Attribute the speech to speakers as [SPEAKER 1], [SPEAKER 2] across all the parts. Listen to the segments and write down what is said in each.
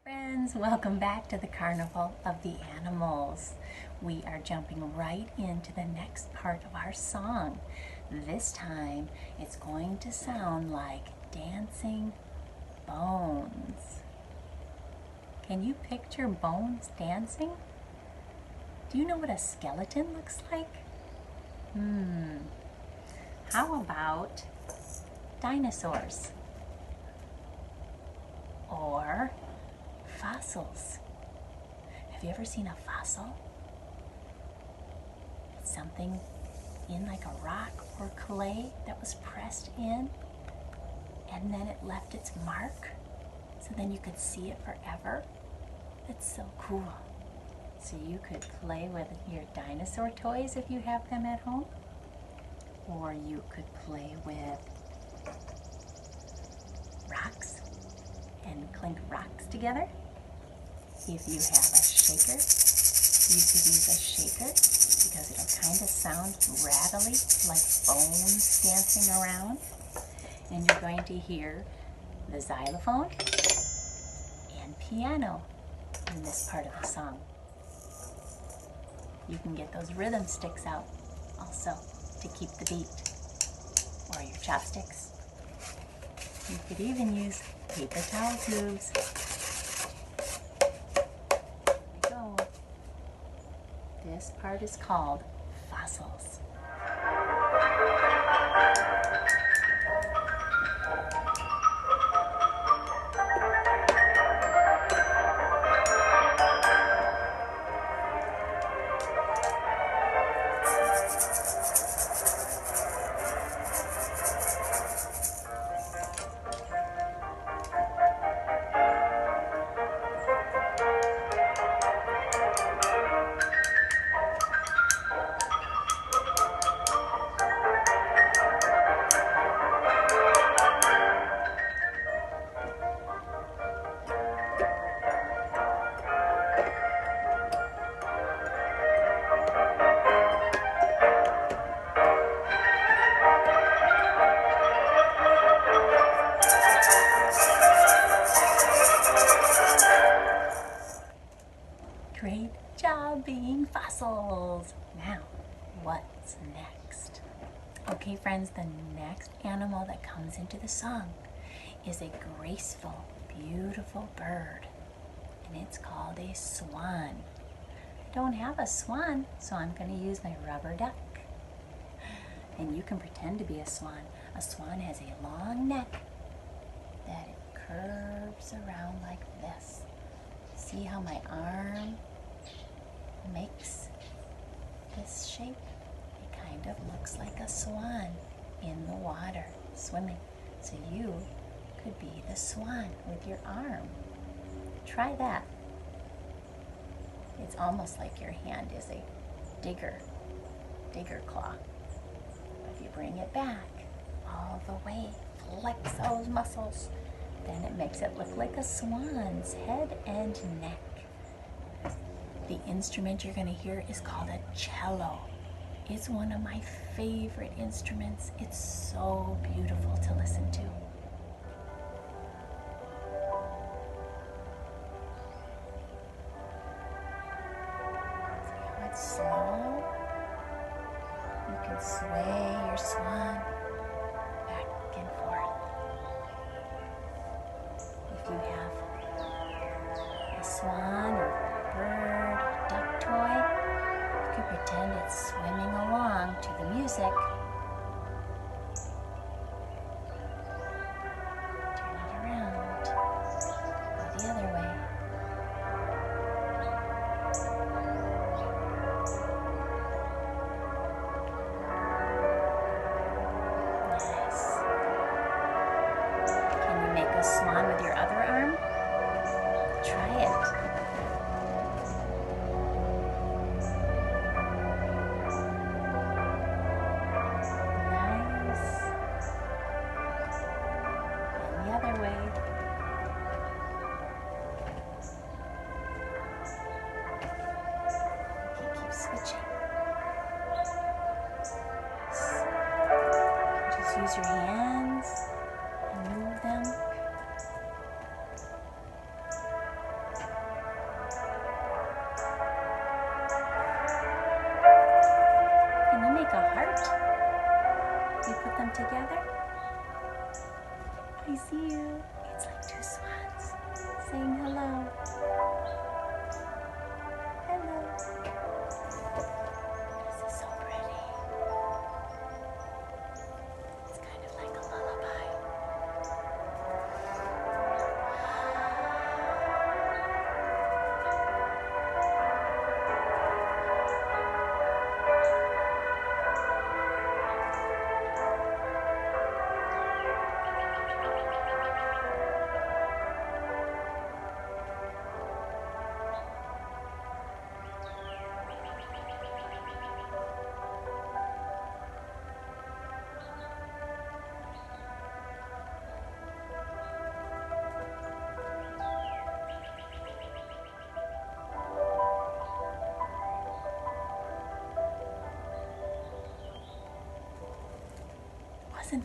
[SPEAKER 1] Friends, welcome back to the Carnival of the Animals. We are jumping right into the next part of our song. This time it's going to sound like dancing bones. Can you picture bones dancing? Do you know what a skeleton looks like? How about dinosaurs? Or fossils. Have you ever seen a fossil? It's something in like a rock or clay that was pressed in and then it left its mark so then you could see it forever. It's so cool. So you could play with your dinosaur toys if you have them at home, or you could play with rocks and clink rocks together. If you have a shaker, you could use a shaker because it'll kind of sound rattly, like bones dancing around. And you're going to hear the xylophone and piano in this part of the song. You can get those rhythm sticks out also to keep the beat, or your chopsticks. You could even use paper towel tubes. This part is called fossils. Great job being fossils. Now, what's next? Okay, friends, the next animal that comes into the song is a graceful, beautiful bird, and it's called a swan. I don't have a swan, so I'm going to use my rubber duck. And you can pretend to be a swan. A swan has a long neck that it curves around like this. See how my arm makes this shape? It kind of looks like a swan in the water swimming. So you could be the swan with your arm. Try that. It's almost like your hand is a digger claw. If you bring it back all the way, flex those muscles, then it makes it look like a swan's head and neck. The instrument you're going to hear is called a cello. It's one of my favorite instruments. It's so beautiful to listen to. See how it's slow? You can sway your swan back and forth. If you have a swan or bird, duck toy, you could pretend it's swimming along to the music. Turn it around. Go the other way. Nice. Can you make a swan with your other arm? Try it. Use your hands and move them.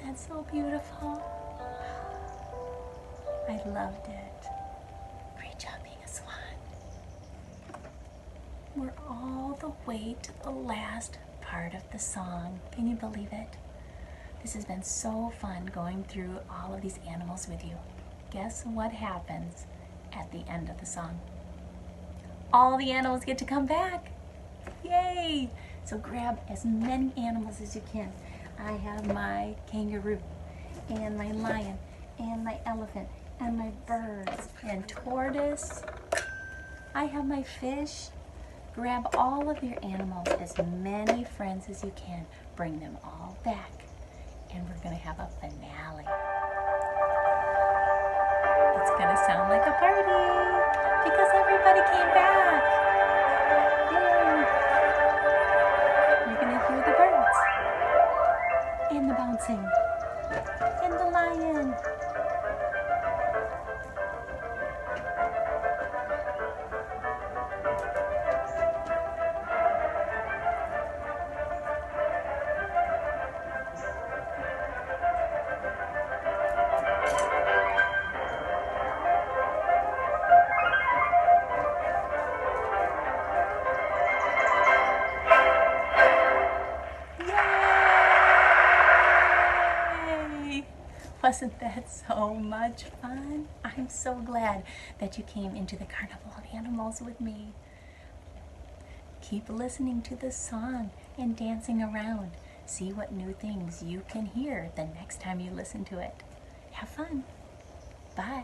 [SPEAKER 1] that so beautiful? I loved it. Great job being a swan. We're all the way to the last part of the song. Can you believe it? This has been so fun going through all of these animals with you. Guess what happens at the end of the song? All the animals get to come back. Yay! So grab as many animals as you can. I have my kangaroo and my lion and my elephant and my birds and tortoise. I have my fish. Grab all of your animals, as many friends as you can. Bring them all back, and we're going to have a finale. It's going to sound like a party because everybody came back. Yay! You're going to hear the birds and the bouncing and the lion. Wasn't that so much fun? I'm so glad that you came into the Carnival of Animals with me. Keep listening to the song and dancing around. See what new things you can hear the next time you listen to it. Have fun. Bye.